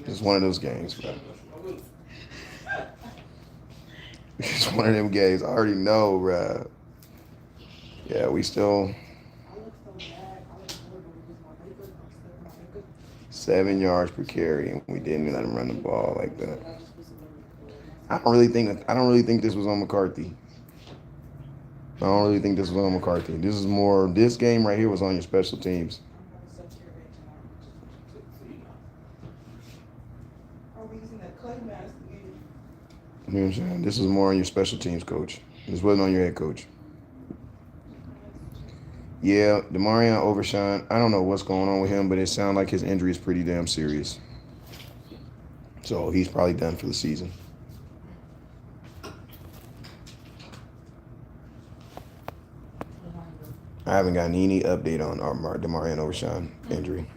It's one of those games, bro. It's one of them games. I already know, bro. Yeah, we still 7 yards per carry, and we didn't let him run the ball like that. I don't really think this was on McCarthy. I don't really think this was on McCarthy. This is more. This game right here was on your special teams. You know what I'm saying? This is more on your special teams coach. This wasn't on your head coach. Yeah, Demarion overshine. I don't know what's going on with him, but it sounds like his injury is pretty damn serious. So he's probably done for the season. I haven't gotten any update on our Demarion Overshine injury.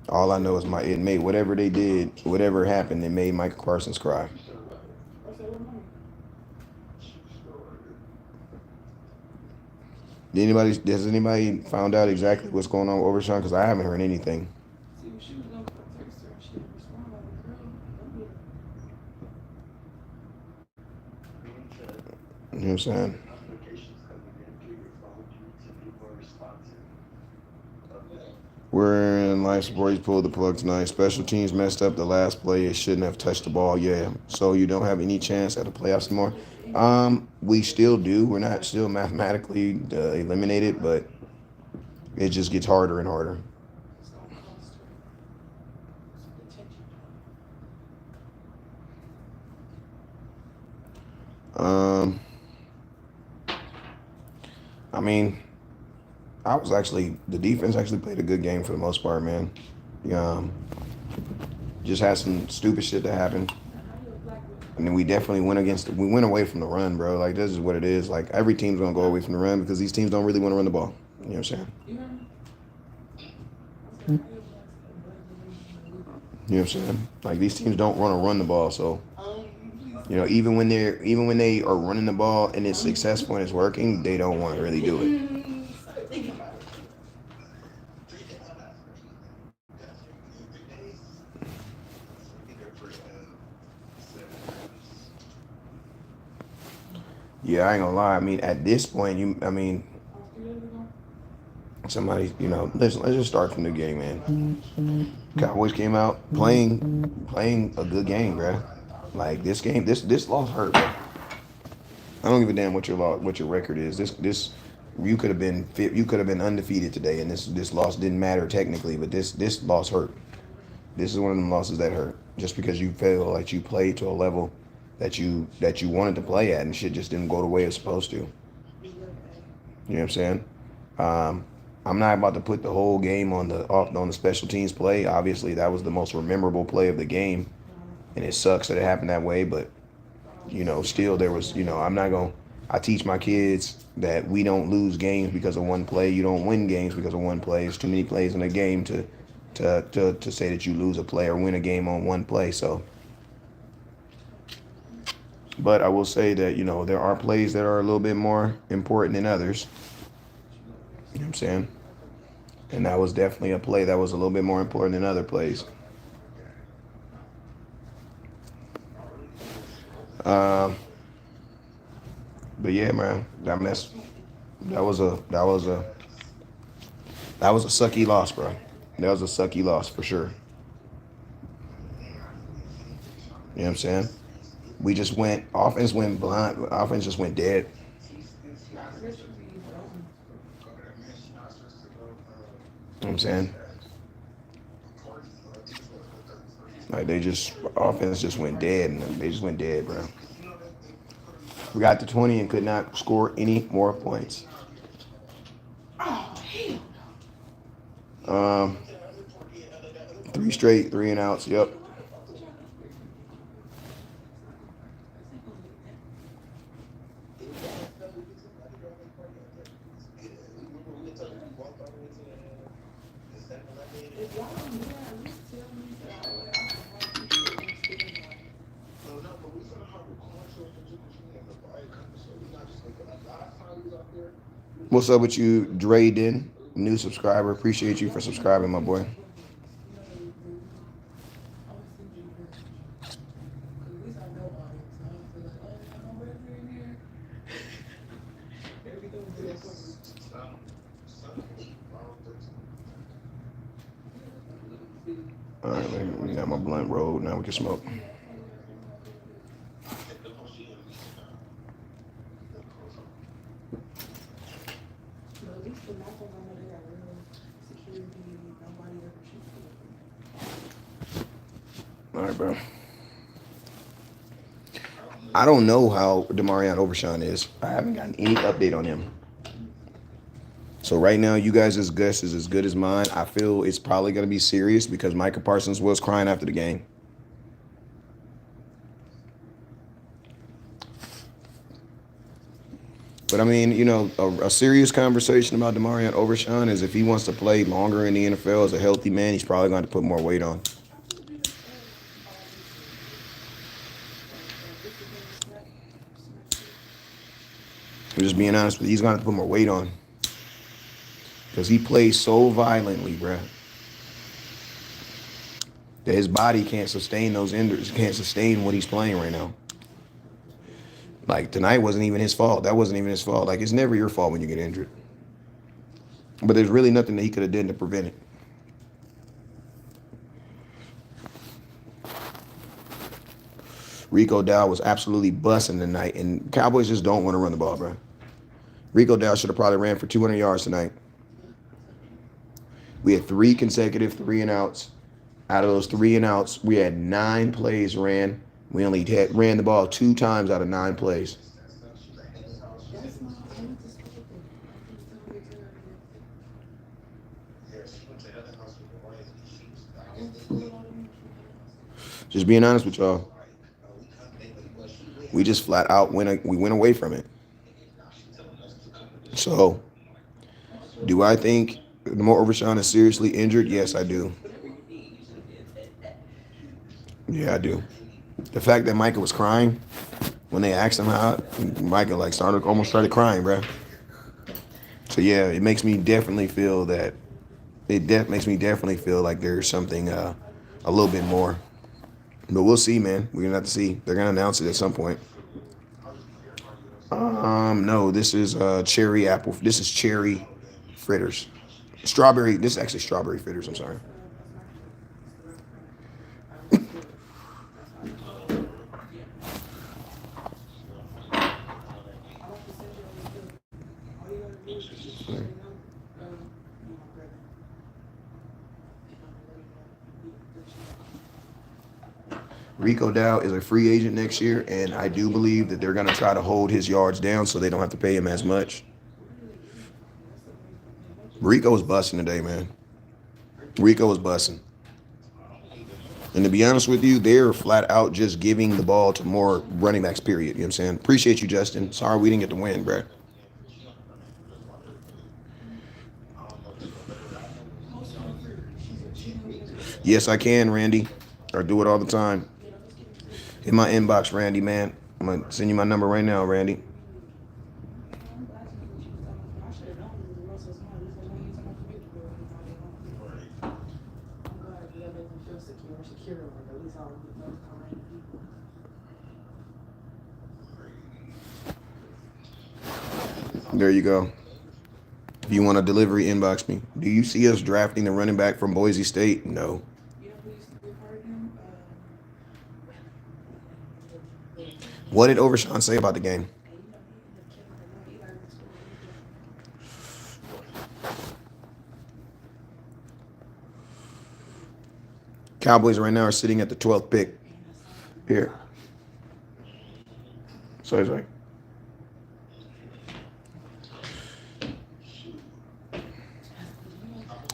All I know is it made whatever they did, whatever happened, it made Micah Parsons cry. Has anybody found out exactly what's going on with Overshine? Because I haven't heard anything. You know what I'm saying? We're in life support. He's pulled the plug tonight. Special teams messed up the last play. It shouldn't have touched the ball. Yeah. So you don't have any chance at the playoffs anymore. We still do. We're not still mathematically eliminated, but it just gets harder and harder. Um, I mean, the defense actually played a good game for the most part, man. Um, just had some stupid shit that happened. And then we definitely we went away from the run, bro. Like, this is what it is. Like, every team's going to go away from the run because these teams don't really want to run the ball. You know what I'm saying? You know what I'm saying? Like, these teams don't want to run the ball. So, even when they are running the ball and it's successful and it's working, they don't want to really do it. Yeah, I ain't gonna lie. I mean, at this point, somebody, let's just start from the beginning, man. Cowboys came out playing a good game, bro. Like, this loss hurt, bro. I don't give a damn what your record is. This you could have been undefeated today, and this loss didn't matter technically, but this loss hurt. This is one of them losses that hurt, just because you feel like you played to a level that you wanted to play at, and shit just didn't go the way it's supposed to. You know what I'm saying? I'm not about to put the whole game on the special teams play. Obviously, that was the most memorable play of the game, and it sucks that it happened that way. But still there was. I'm not gonna. I teach my kids that we don't lose games because of one play. You don't win games because of one play. There's too many plays in a game to say that you lose a play or win a game on one play. So. But I will say that, there are plays that are a little bit more important than others. You know what I'm saying? And that was definitely a play that was a little bit more important than other plays. Um, but yeah, man, that was a sucky loss, bro. That was a sucky loss for sure. You know what I'm saying? Offense went blind, offense just went dead. You know what I'm saying? Like, offense just went dead, and they just went dead, bro. We got to 20 and could not score any more points. Um, 3 straight 3-and-outs. Yep. What's up with you, Dre Den? New subscriber. Appreciate you for subscribing, my boy. All right, we got my blunt rolled. Now we can smoke. All right, bro. I don't know how Demarion Overshawn is. I haven't gotten any update on him. So right now, you guys' guess is as good as mine. I feel it's probably going to be serious because Micah Parsons was crying after the game. But I mean, you know, a serious conversation about Demarion Overshawn is if he wants to play longer in the NFL as a healthy man, he's probably going to put more weight on. I'm just being honest with you. He's going to have to put more weight on. Because he plays so violently, bruh, that his body can't sustain those injuries, can't sustain what he's playing right now. Like, tonight wasn't even his fault. That wasn't even his fault. Like, it's never your fault when you get injured. But there's really nothing that he could have done to prevent it. Rico Dow was absolutely busting tonight, and Cowboys just don't want to run the ball, bro. Rico Dow should have probably ran for 200 yards tonight. We had 3 consecutive 3-and-outs. Out of those 3-and-outs, we had 9 plays ran. We only ran the ball 2 times out of 9 plays. Just being honest with y'all, we just flat out went away from it. So, do I think DeMar Overshawn is seriously injured? Yes, I do. Yeah, I do. The fact that Micah was crying when they asked him how, Micah almost started crying, bro. So yeah, it makes me definitely feel that. Makes me definitely feel like there's something a little bit more. But we'll see, man. We're gonna have to see. They're gonna announce it at some point. No, this is cherry apple. This is cherry fritters. Strawberry. This is actually strawberry fritters. I'm sorry. Rico Dow is a free agent next year, and I do believe that they're going to try to hold his yards down so they don't have to pay him as much. Rico was busting today, man. Rico was busting. And to be honest with you, they're flat out just giving the ball to more running backs, period. You know what I'm saying? Appreciate you, Justin. Sorry we didn't get the win, bro. Yes, I can, Randy. I do it all the time. In my inbox, Randy, man. I'm going to send you my number right now, Randy. There you go. If you want a delivery, inbox me. Do you see us drafting the running back from Boise State? No. What did Overshawn say about the game? Cowboys right now are sitting at the 12th pick. Here. So he's like,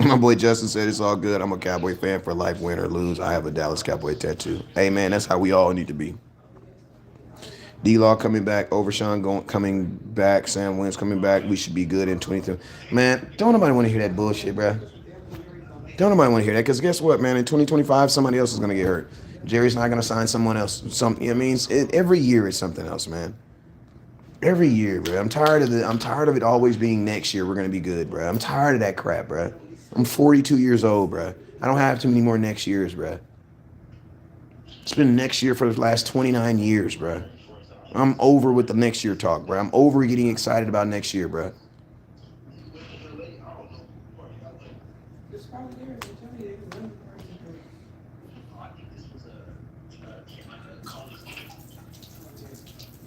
my boy Justin said it's all good. I'm a Cowboy fan for life, win or lose. I have a Dallas Cowboy tattoo. Hey, man, that's how we all need to be. D-Law coming back, Overshawn coming back, Sam Wentz coming back. We should be good in 22. Man, don't nobody want to hear that bullshit, bro. Don't nobody want to hear that because guess what, man? In 2025, somebody else is going to get hurt. Jerry's not going to sign someone else. Every year it's something else, man. Every year, bro. I'm tired of it always being next year we're going to be good, bro. I'm tired of that crap, bro. I'm 42 years old, bro. I don't have too many more next years, bro. It's been next year for the last 29 years, bro. I'm over with the next year talk, bro. I'm over getting excited about next year, bro.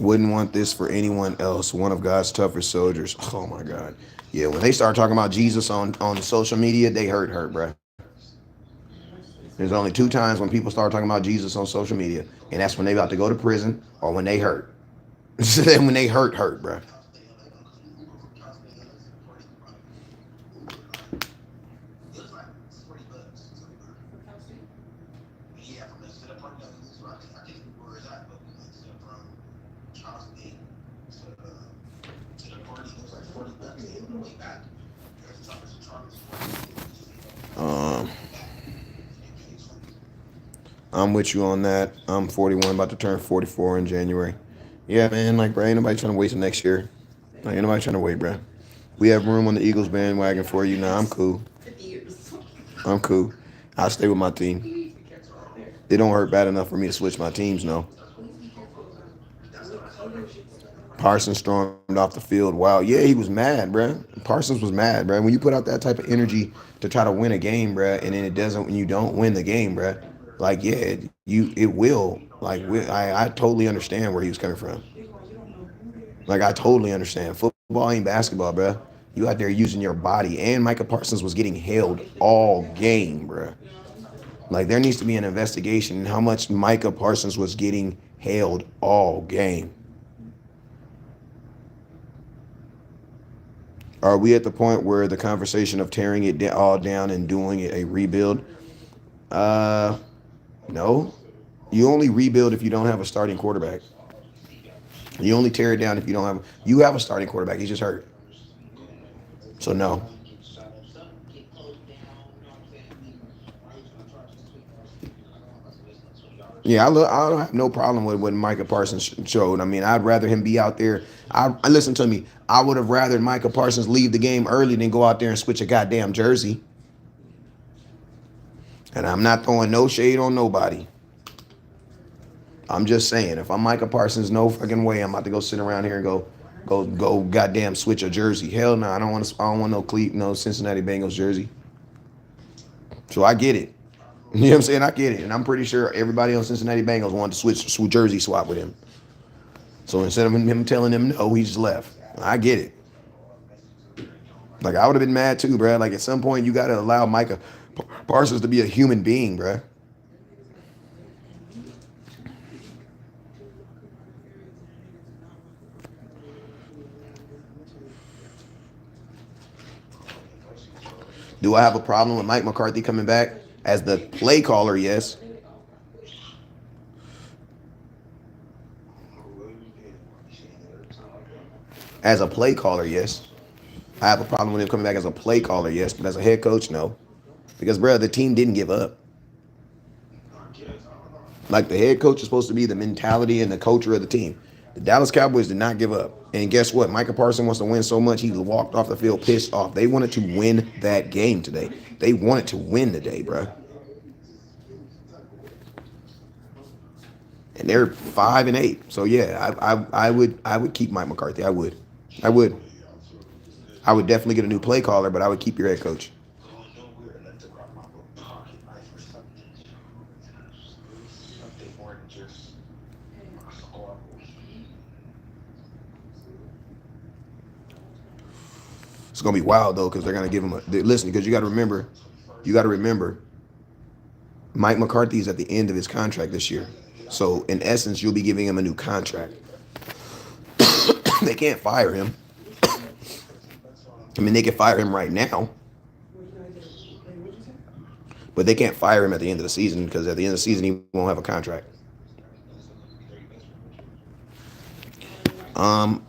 Wouldn't want this for anyone else. One of God's toughest soldiers. Oh my God. Yeah, when they start talking about Jesus on social media, they hurt, bruh. There's only two times when people start talking about Jesus on social media, and that's when they about to go to prison or when they hurt. When they hurt, bruh. Um, I'm with you on that. I'm 41, about to turn 44 in January. Yeah, man. Like, bro, ain't nobody trying to wait till next year. Like, ain't nobody trying to wait, bro. We have room on the Eagles bandwagon for you. Nah, I'm cool. I'm cool. I'll stay with my team. It don't hurt bad enough for me to switch my teams, no. Parsons stormed off the field. Wow. Yeah, he was mad, bruh. Parsons was mad, bruh. When you put out that type of energy to try to win a game, bruh, and then it doesn't, when you don't win the game, bruh, like, yeah, it will. Like, I totally understand where he was coming from. Like, I totally understand. Football ain't basketball, bruh. You out there using your body. And Micah Parsons was getting held all game, bruh. Like, there needs to be an investigation in how much Micah Parsons was getting held all game. Are we at the point where the conversation of tearing it all down and doing it a rebuild? Uh, no. You only rebuild if you don't have a starting quarterback. You only tear it down if you don't have. You have a starting quarterback. He's just hurt. So no. Yeah, I don't have no problem with what Micah Parsons showed. I mean, I'd rather him be out there. I listen to me. I would have rather Micah Parsons leave the game early than go out there and switch a goddamn jersey. And I'm not throwing no shade on nobody. I'm just saying, if I'm Micah Parsons, no fucking way I'm about to go sit around here and go goddamn switch a jersey. Hell no, I don't want no Cincinnati Bengals jersey. So I get it. You know what I'm saying? I get it. And I'm pretty sure everybody on Cincinnati Bengals wanted to switch jersey swap with him. So instead of him telling them no, he just left. I get it. Like, I would have been mad too, bro. Like, at some point, you got to allow Micah Parsons to be a human being, bro. Do I have a problem with Mike McCarthy coming back as the play caller? Yes. As a play caller, yes. I have a problem with him coming back as a play caller, yes. But as a head coach, no. Because, bro, the team didn't give up. Like, the head coach is supposed to be the mentality and the culture of the team. The Dallas Cowboys did not give up. And guess what? Micah Parsons wants to win so much, he walked off the field pissed off. They wanted to win that game today. They wanted to win today, bro. And they're 5-8. So yeah, I would keep Mike McCarthy. I would. I would definitely get a new play caller, but I would keep your head coach. It's gonna be wild though, because they're gonna give him listen. Because you got to remember, Mike McCarthy is at the end of his contract this year. So in essence, you'll be giving him a new contract. They can't fire him. I mean, they can fire him right now, but they can't fire him at the end of the season because at the end of the season he won't have a contract. Um,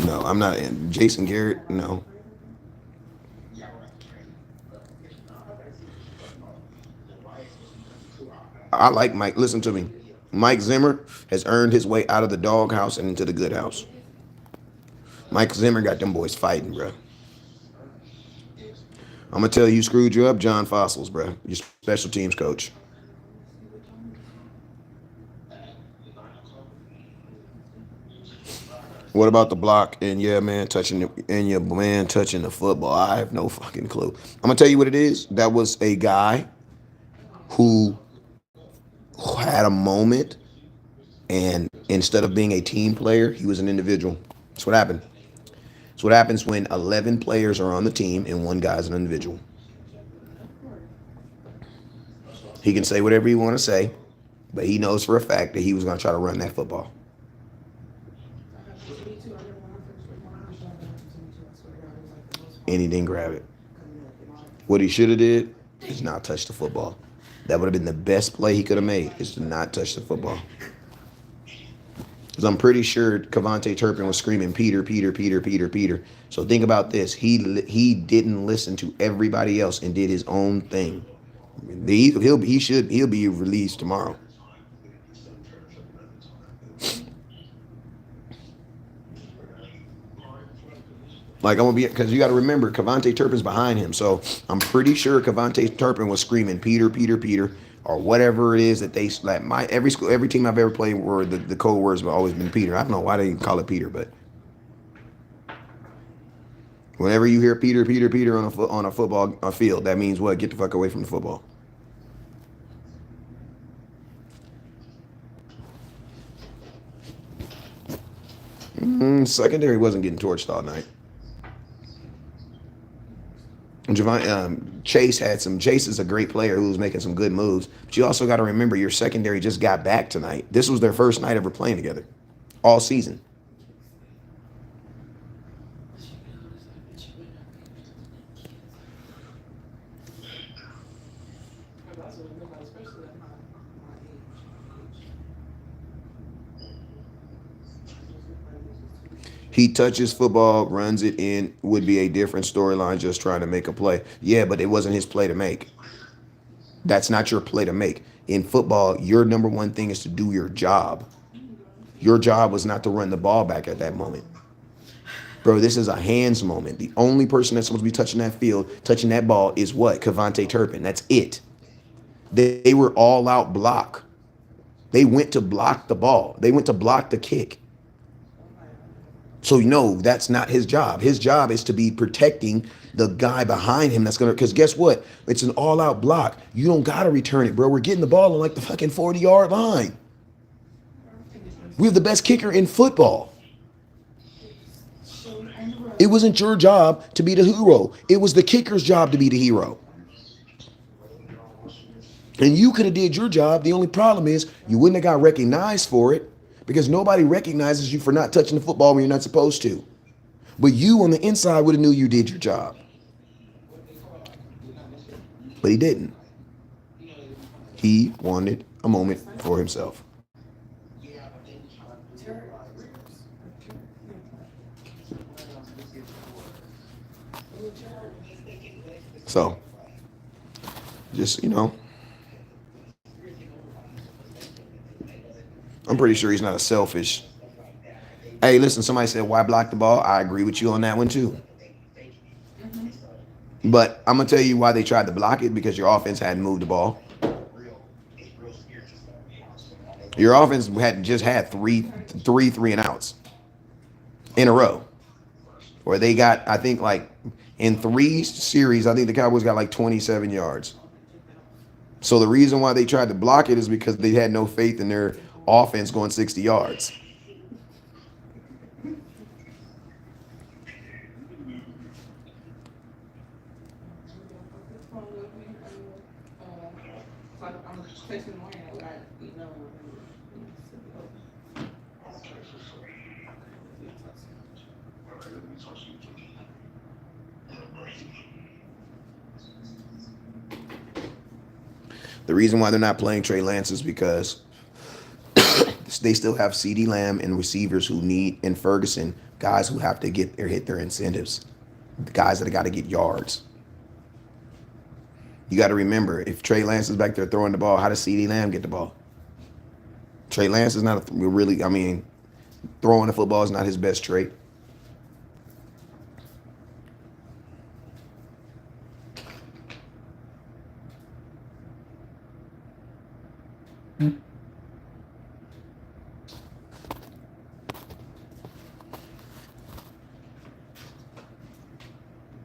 no, I'm not in. Jason Garrett, no. I like Mike. Listen to me. Mike Zimmer has earned his way out of the doghouse and into the good house. Mike Zimmer got them boys fighting, bro. I'm gonna tell you, screwed you up, John Fossils, bro. Your special teams coach. What about the block and yeah, man, your man touching the football? I have no fucking clue. I'm gonna tell you what it is. That was a guy who had a moment and Instead of being a team player, he was an individual. That's what happened. That's what happens when 11 players are on the team and one guy's an individual. He can say whatever he want to say, but he knows for a fact that he was going to try to run that football. And he didn't grab it. What he should have did is not touch the football. That would have been the best play he could have made, is to not touch the football. Because I'm pretty sure Cavante Turpin was screaming, Peter, Peter, Peter, Peter, Peter. So think about this. He didn't listen to everybody else and did his own thing. He'll be released tomorrow. Like, I'm gonna be, because you got to remember, Cavante Turpin's behind him, so I'm pretty sure Cavante Turpin was screaming Peter, Peter, Peter, or whatever it is that they like. Every team I've ever played where the code words have always been Peter. I don't know why they call it Peter, but whenever you hear Peter, Peter, Peter on a football field, that means what? Get the fuck away from the football. Secondary wasn't getting torched all night. Chase is a great player who was making some good moves, but you also got to remember your secondary just got back tonight. This was their first night ever playing together, all season. He touches football, runs it in, would be a different storyline just trying to make a play. Yeah, but it wasn't his play to make. That's not your play to make. In football, your number one thing is to do your job. Your job was not to run the ball back at that moment. Bro, this is a hands moment. The only person that's supposed to be touching that field, touching that ball is what? Cavante Turpin. That's it. They were all out block. They went to block the ball. They went to block the kick. So no, that's not his job. His job is to be protecting the guy behind him that's going to, because guess what? It's an all-out block. You don't got to return it, bro. We're getting the ball on like the fucking 40-yard line. We have the best kicker in football. It wasn't your job to be the hero. It was the kicker's job to be the hero. And you could have did your job. The only problem is you wouldn't have got recognized for it, because nobody recognizes you for not touching the football when you're not supposed to. But you on the inside would have knew you did your job. But he didn't. He wanted a moment for himself. So, just, I'm pretty sure he's not a selfish. Hey, listen, somebody said, why block the ball? I agree with you on that one too. But I'm going to tell you why they tried to block it, because your offense hadn't moved the ball. Your offense had just had three and outs in a row. Or they got, I think, like in 3 series, I think the Cowboys got like 27 yards. So the reason why they tried to block it is because they had no faith in their offense going 60 yards. The reason why they're not playing Trey Lance is because they still have CeeDee Lamb and receivers who need, and Ferguson, guys who have to hit their incentives, the guys that got to get yards. You got to remember, if Trey Lance is back there throwing the ball, how does CeeDee Lamb get the ball? Trey Lance is not throwing the football is not his best trait.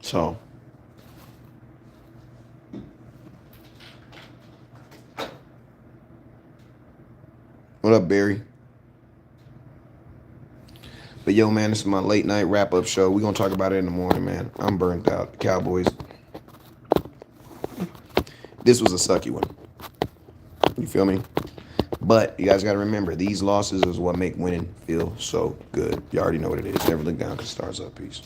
So, what up, Barry? But yo, man, this is my late night wrap up show. We're gonna talk about it in the morning, man. I'm burnt out. The Cowboys. This was a sucky one. You feel me? But you guys got to remember, these losses is what make winning feel so good. You already know what it is. Never look down because stars up. Peace.